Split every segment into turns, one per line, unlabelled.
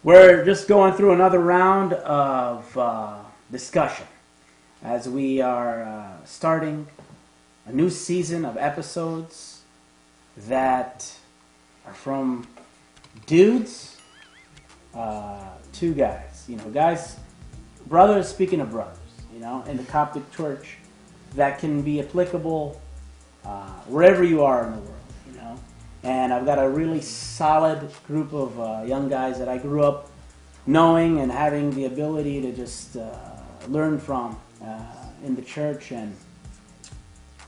We're just going through another round of discussion as we are starting a new season of episodes that are from dudes to guys. You know, guys, brothers speaking of brothers, you know, in the Coptic Church that can be applicable wherever you are in the world, you know. And I've got a really solid group of young guys that I grew up knowing and having the ability to just learn from in the church. And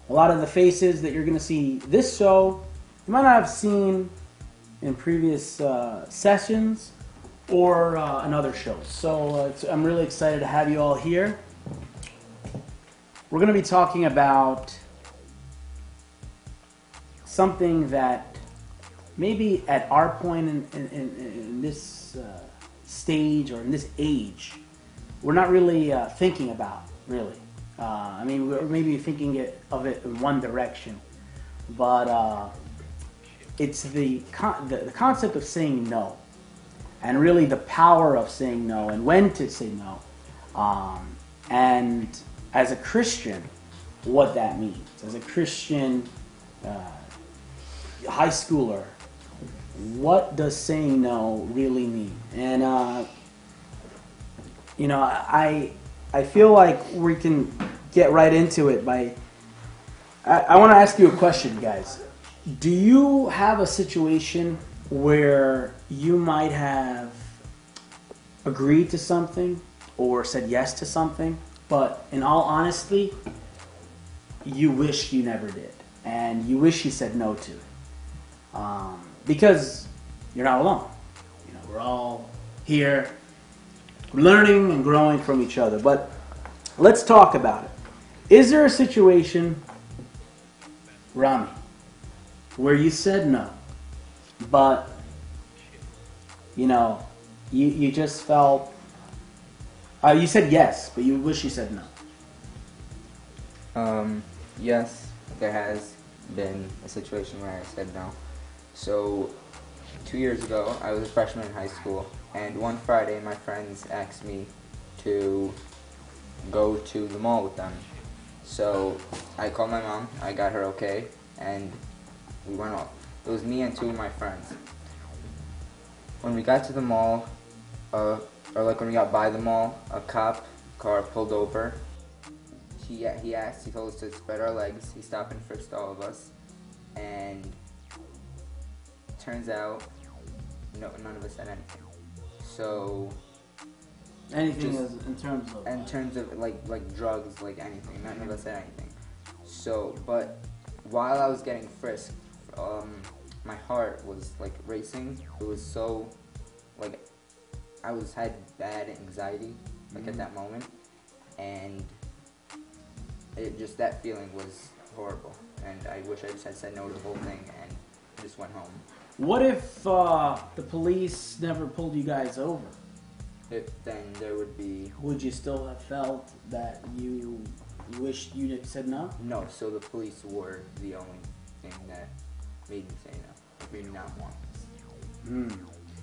a lot of the faces that you're going to see this show, you might not have seen in previous sessions or in other shows. So I'm really excited to have you all here. We're going to be talking about something that maybe at our point in this stage or in this age, we're not really thinking about, really. I mean, we're maybe thinking of it in one direction, but it's the concept of saying no, and really the power of saying no and when to say no, and as a Christian, what that means. As a Christian high schooler, what does saying no really mean? And you know, I feel like we can get right into it by. I want to ask you a question, guys. Do you have a situation where you might have agreed to something or said yes to something, but in all honesty, you wish you never did, and you wish you said no to it? Because you're not alone. You know, we're all here learning and growing from each other. But let's talk about it. Is there a situation, Rami, where you said no, but you know, you just felt you said yes, but you wish you said no?
Yes, there has been a situation where I said no. So 2 years ago, I was a freshman in high school, and one Friday my friends asked me to go to the mall with them. So I called my mom, I got her okay, and we went off. It was me and two of my friends. When we got to the mall, or like when we got by the mall, a cop car pulled over. He told us to spread our legs. He stopped and frisked all of us, and turns out, no, none of us said anything. So
Anything is in terms of
like drugs, like anything. None of us said anything. So, but while I was getting frisked, my heart was like racing. It was so like had bad anxiety at that moment, and that feeling was horrible. And I wish I just had said no to the whole thing and just went home.
What if the police never pulled you guys over?
Then there would be...
Would you still have felt that you wished you had said no?
No, so the police were the only thing that made me say no. It made me not want this.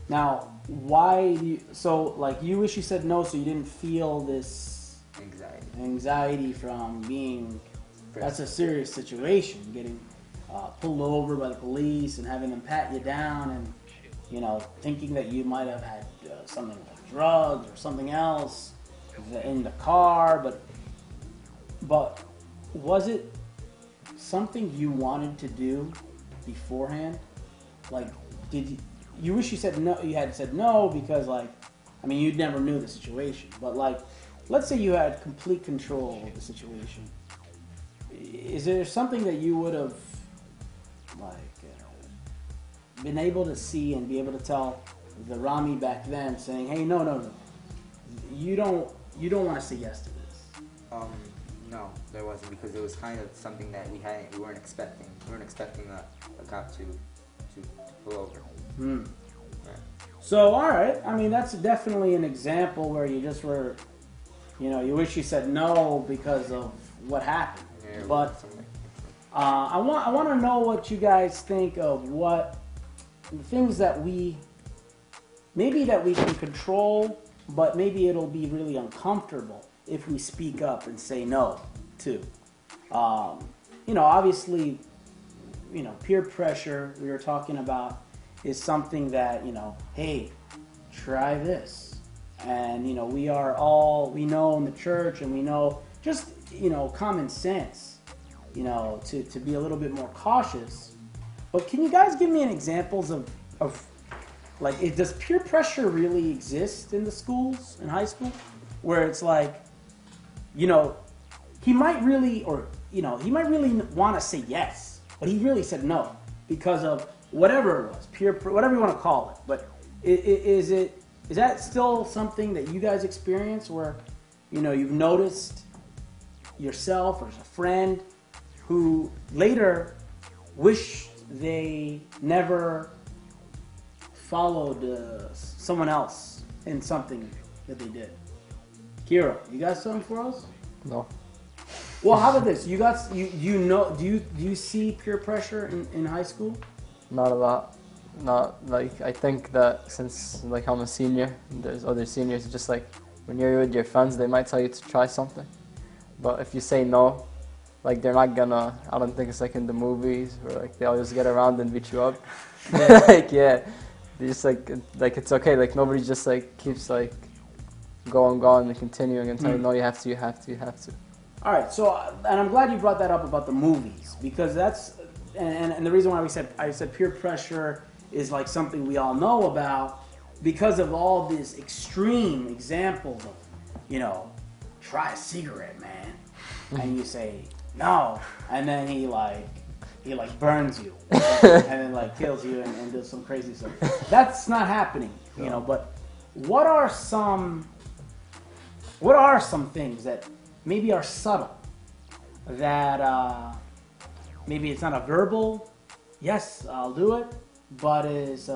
Now, why do you... So, like, you wish you said no so you didn't feel this... Anxiety from being... That's a serious situation, getting pulled over by the police and having them pat you down and, you know, thinking that you might have had something like drugs or something else in the car, but was it something you wanted to do beforehand? Like, did you wish you said no? You had said no because, like, I mean, you never knew the situation, but like, let's say you had complete control of the situation. Is there something that you would have been able to see and be able to tell the Rami back then, saying, "Hey, no, you don't want to say yes to this"?
No, there wasn't, because it was kind of something that we weren't expecting. We weren't expecting a cop to pull over.
Right. So, all right. I mean, that's definitely an example where you just were, you know, you wish you said no because of what happened. Yeah, but I want to know what you guys think of what the things that we maybe that we can control, but maybe it'll be really uncomfortable if we speak up and say no too. Obviously, peer pressure we were talking about is something that, hey, try this. And, we know in the church, and we know just, common sense, to be a little bit more cautious. But can you guys give me an examples of like, does peer pressure really exist in the schools, in high school? Where it's like, he might really want to say yes, but he really said no because of whatever it was, whatever you want to call it. But is that still something that you guys experience where, you've noticed yourself or as a friend who later wished they never followed someone else in something that they did? Kira, you got something for us?
No.
Well, how about this? You got do you see peer pressure in high school?
Not a lot. Not like, I think that since like I'm a senior, and there's other seniors, just like when you're with your friends, they might tell you to try something. But if you say no, like they're not gonna, I don't think it's like in the movies where like they'll just get around and beat you up. Like, yeah, they just like it's okay. Like nobody just like keeps like going and continuing and telling you, no, you have to.
All right, so, and I'm glad you brought that up about the movies, because that's, and the reason why I said peer pressure is like something we all know about because of all these extreme examples of, try a cigarette, man, and you say no, and then he burns you, and then like kills you and does some crazy stuff. That's not happening, but what are some things that maybe are subtle, that maybe it's not a verbal, yes, I'll do it, but is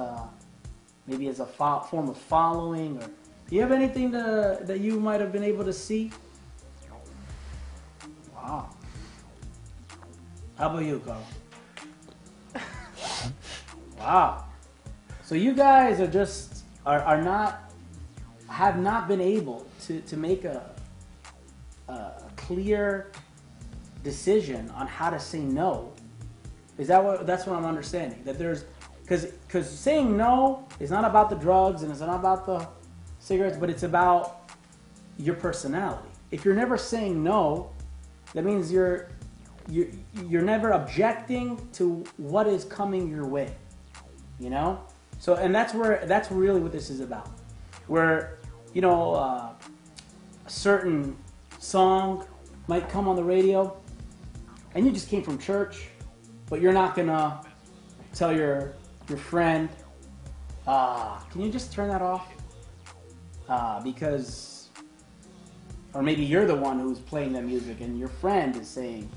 maybe as a form of following? Or do you have anything that you might have been able to see? Wow. How about you, Carl? Wow. So you guys have not been able to make a clear decision on how to say no. That's what I'm understanding. That there's, because saying no is not about the drugs and it's not about the cigarettes, but it's about your personality. If you're never saying no, that means you're never objecting to what is coming your way. So, and that's really what this is about. Where, a certain song might come on the radio, and you just came from church, but you're not gonna tell your friend, can you just turn that off? Because, or maybe you're the one who's playing that music, and your friend is saying,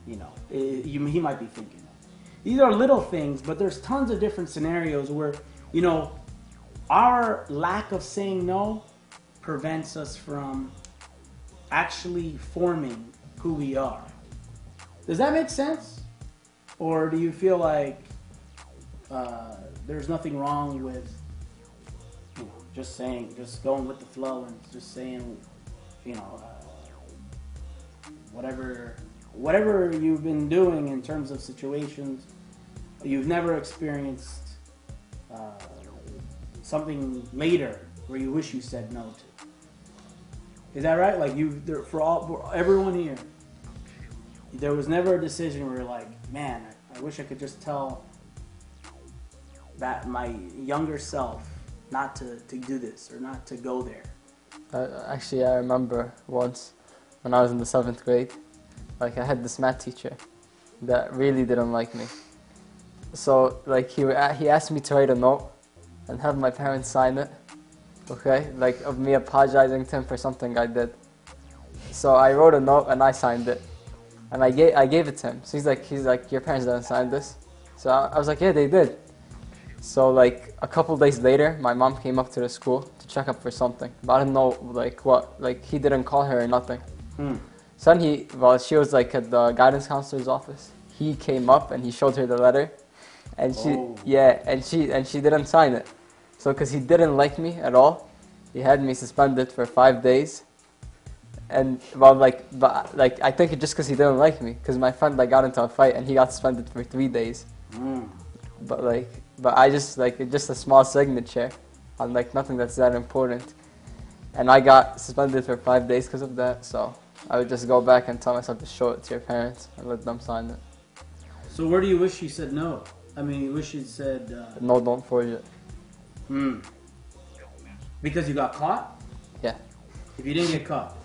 he might be thinking that. These are little things, but there's tons of different scenarios where, our lack of saying no prevents us from actually forming who we are. Does that make sense? Or do you feel like there's nothing wrong with just going with the flow and just saying, whatever you've been doing in terms of situations, you've never experienced something later where you wish you said no to. Is that right? Like for everyone here, there was never a decision where you're like, man, I wish I could just tell that my younger self not to do this or not to go there.
Actually, I remember once when I was in the 7th grade, like I had this math teacher that really didn't like me. So like he asked me to write a note and have my parents sign it, okay? Like of me apologizing to him for something I did. So I wrote a note and I signed it, and I gave it to him. So he's like, your parents didn't sign this? So I was like, yeah, they did. So like a couple days later, my mom came up to the school to check up for something, but I don't know like what. Like he didn't call her or nothing. So then she was like at the guidance counselor's office. He came up and he showed her the letter, and she didn't sign it. So because he didn't like me at all, he had me suspended for 5 days. And but I think it's just because he didn't like me, because my friend got into a fight and he got suspended for 3 days. But I just it's just a small signature on nothing that's that important, and I got suspended for 5 days because of that. So I would just go back and tell myself to show it to your parents and let them sign it.
So where do you wish you said no? I mean, you wish you said
No, don't forge it.
Because you got caught?
Yeah.
If you didn't get caught?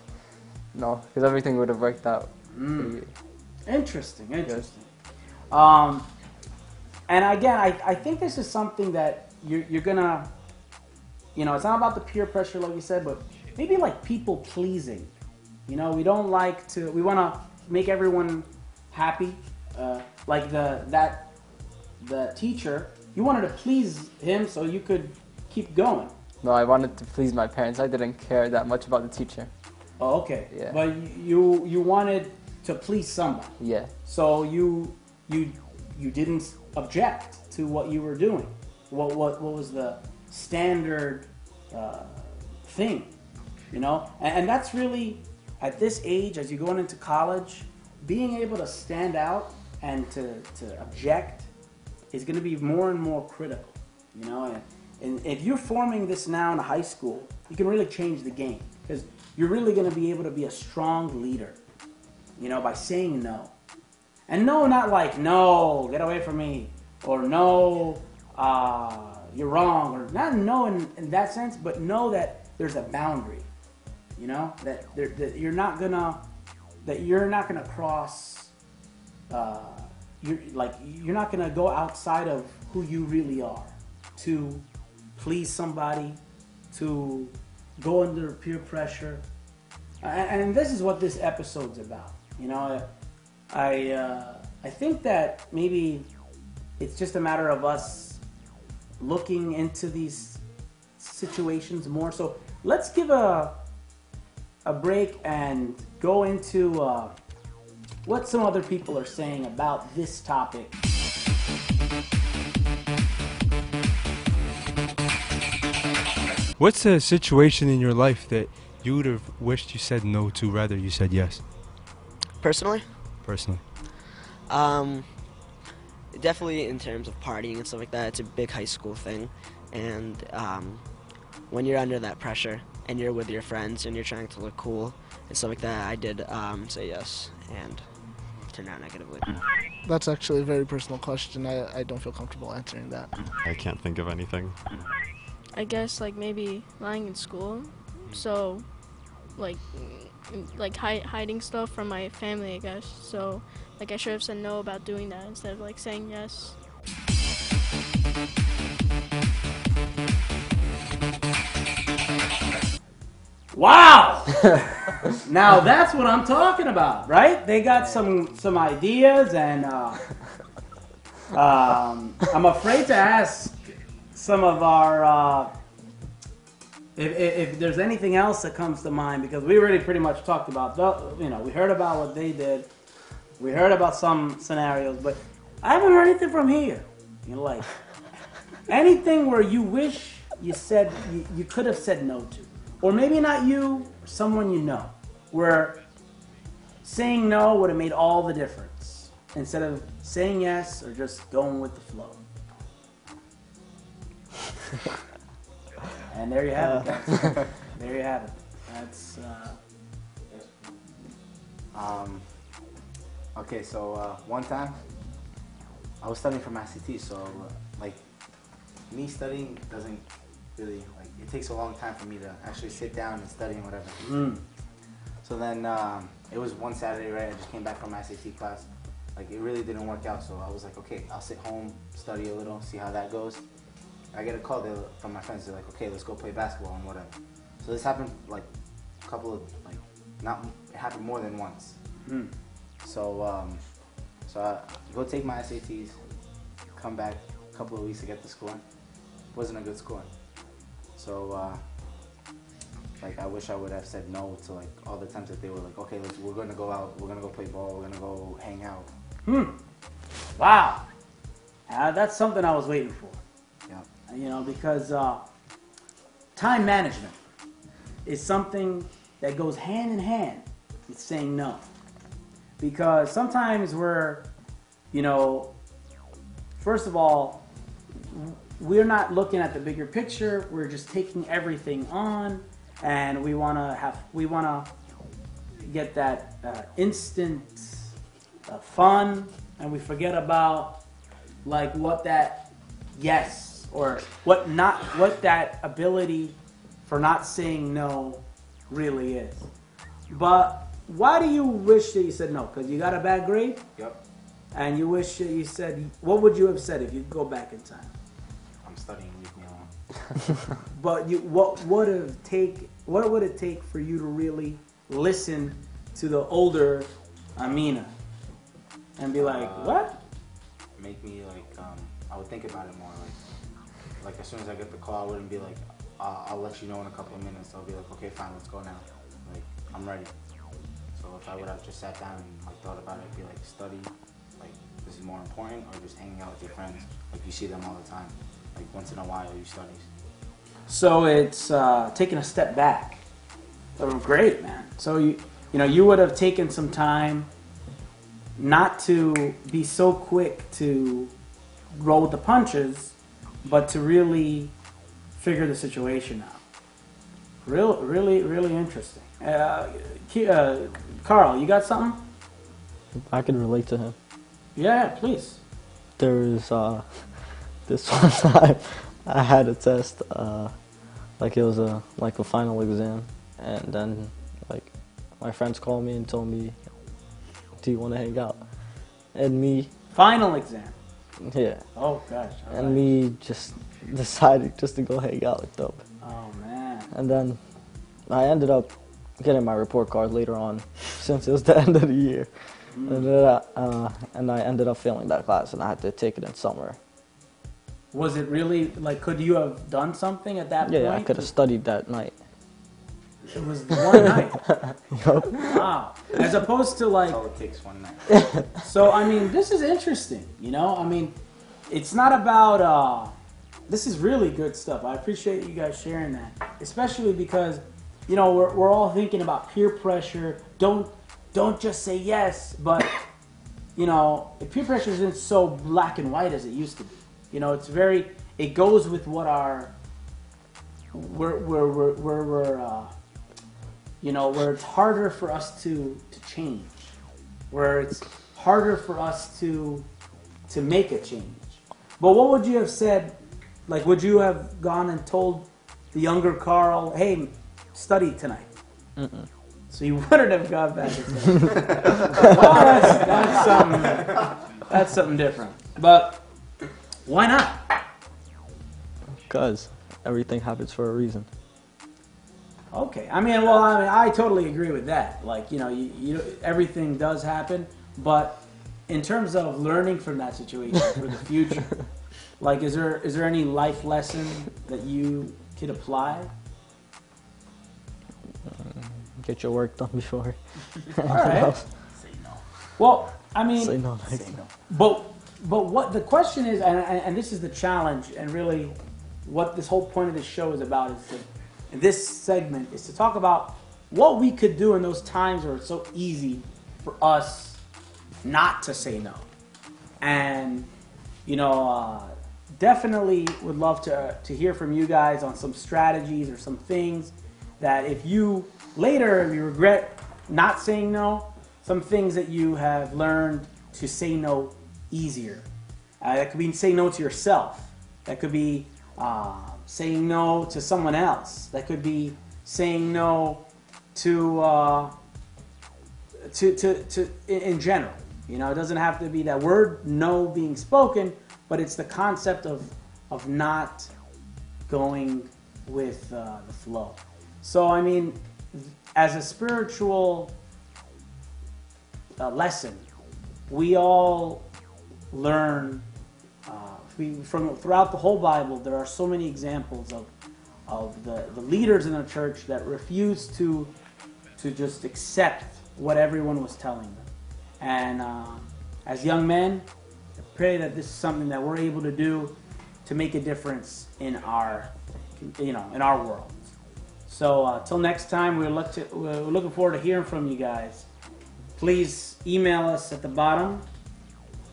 No, because everything would have worked out.
Interesting. And again, I think this is something that you're gonna, it's not about the peer pressure like you said, but maybe people pleasing. We don't we want to make everyone happy. The teacher, you wanted to please him so you could keep going.
No, I wanted to please my parents. I didn't care that much about the teacher.
Oh, okay.
Yeah.
But you wanted to please somebody.
Yeah.
So you didn't object to what you were doing. What was the standard thing, And that's really, at this age, as you're going into college, being able to stand out and to object is going to be more and more critical, And if you're forming this now in high school, you can really change the game, because you're really going to be able to be a strong leader, by saying no. And no, not no, get away from me, or no, you're wrong, or not no in that sense, but know that there's a boundary, that you're not gonna cross, you're not gonna go outside of who you really are to please somebody, to go under peer pressure, and this is what this episode's about. I think that maybe it's just a matter of us looking into these situations more. So let's give a break and go into what some other people are saying about this topic.
What's a situation in your life that you would have wished you said no to, rather you said yes?
Personally?
Personally.
Definitely in terms of partying and stuff like that, it's a big high school thing. And when you're under that pressure and you're with your friends and you're trying to look cool and stuff like that, I did say yes and turned out negatively.
That's actually a very personal question. I don't feel comfortable answering that.
I can't think of anything.
I guess maybe lying in school, so hiding stuff from my family, I guess. So I should have said no about doing that instead of saying yes.
Wow! Now that's what I'm talking about, right? They got some ideas, and I'm afraid to ask some of our if there's anything else that comes to mind, because we already pretty much talked about we heard about what they did, we heard about some scenarios, but I haven't heard anything from here. Anything where you wish you said you could have said no to, or maybe not you, someone where saying no would have made all the difference instead of saying yes or just going with the flow. And there you have it, guys. There you have it. That's
okay, so one time I was studying for my SAT, so me studying doesn't really it takes a long time for me to actually sit down and study and whatever. So then it was one Saturday, right? I just came back from my SAT class. It really didn't work out, so I was okay, I'll sit home, study a little, see how that goes. I get a call from my friends. They're okay, let's go play basketball and whatever. So this happened a couple of it happened more than once. So I go take my SATs, come back a couple of weeks to get the score. Wasn't a good score. So I wish I would have said no to all the times that they were okay, we're gonna go out, we're gonna go play ball, we're gonna go hang out.
Wow. That's something I was waiting for.
Yeah.
because time management is something that goes hand in hand with saying no. Because sometimes we're, first of all, we're not looking at the bigger picture. We're just taking everything on, and we want to get that instant fun, and we forget about like what that yes or what that ability for not saying no really is. But why do you wish that you said no? Because you got a bad grade?
Yep.
And you wish that you said, what would you have said if you could go back in time?
I'm studying, leave me alone.
But what would it take for you to really listen to the older Amina and be like, what?
Make me I would think about it more. Like as soon as I get the call, I wouldn't be like, I'll let you know in a couple of minutes. I'll be like, okay, fine, let's go now. Like I'm ready. So if I would have just sat down and thought about it, I'd be like, study, like this is more important, or just hanging out with your friends, like you see them all the time, like once in a while you study.
So it's taking a step back. Oh, great, man. So you would have taken some time not to be so quick to roll with the punches, but to really figure the situation out. Really interesting. Carl, you got something?
I can relate to him.
Yeah, please.
There was this one time I had a test, like it was a final exam, and then like my friends called me and told me, "Do you want to hang out?" And me.
Final exam.
Yeah.
Oh gosh.
And me just decided just to go hang out with them.
Oh man.
And then I ended up getting my report card later on, since it was the end of the year. And I ended up failing that class, and I had to take it in summer.
Was it really, like, could you have done something at that point?
Yeah, I could have studied that night.
It was one night. Wow. As opposed to like...
That's all it takes, one night.
So, I mean, this is interesting, I mean, it's not about... this is really good stuff. I appreciate you guys sharing that. Especially because, we're all thinking about peer pressure. Don't just say yes, but, peer pressure isn't so black and white as it used to be. It goes with what where it's harder for us to change, where it's harder for us to make a change. But what would you have said? Like, would you have gone and told the younger Carl, hey, study tonight?
Mm-mm.
So you wouldn't have gone back and said, well, that's something different. But why not?
Because everything happens for a reason.
Okay. I totally agree with that. Like, everything does happen, but in terms of learning from that situation for the future, like, is there any life lesson that you could apply?
Get your work done before.
All right.
Say no.
Well,
Say no.
Say no.
But what the question is, and this is the challenge, and really what this whole point of this show is about, in this segment, is to talk about what we could do in those times where it's so easy for us not to say no. And, definitely would love to hear from you guys on some strategies or some things that if you regret not saying no, some things that you have learned to say no easier. That could be saying no to yourself. That could be saying no to someone else. That could be saying no to in general. It doesn't have to be that word no being spoken, but it's the concept of not going with the flow. So, as a spiritual lesson, we all learn from throughout the whole Bible. There are so many examples of the leaders in the church that refused to just accept what everyone was telling them. And as young men, I pray that this is something that we're able to do to make a difference in our, in our world. So till next time, we're looking forward to hearing from you guys. Please email us at the bottom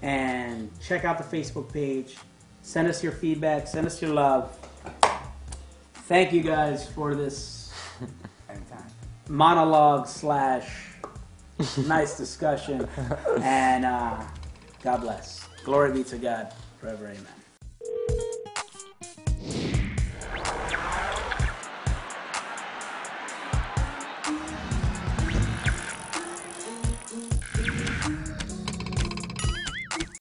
and check out the Facebook page. Send us your feedback. Send us your love. Thank you guys for this monologue / nice discussion. And God bless. Glory be to God forever. Amen.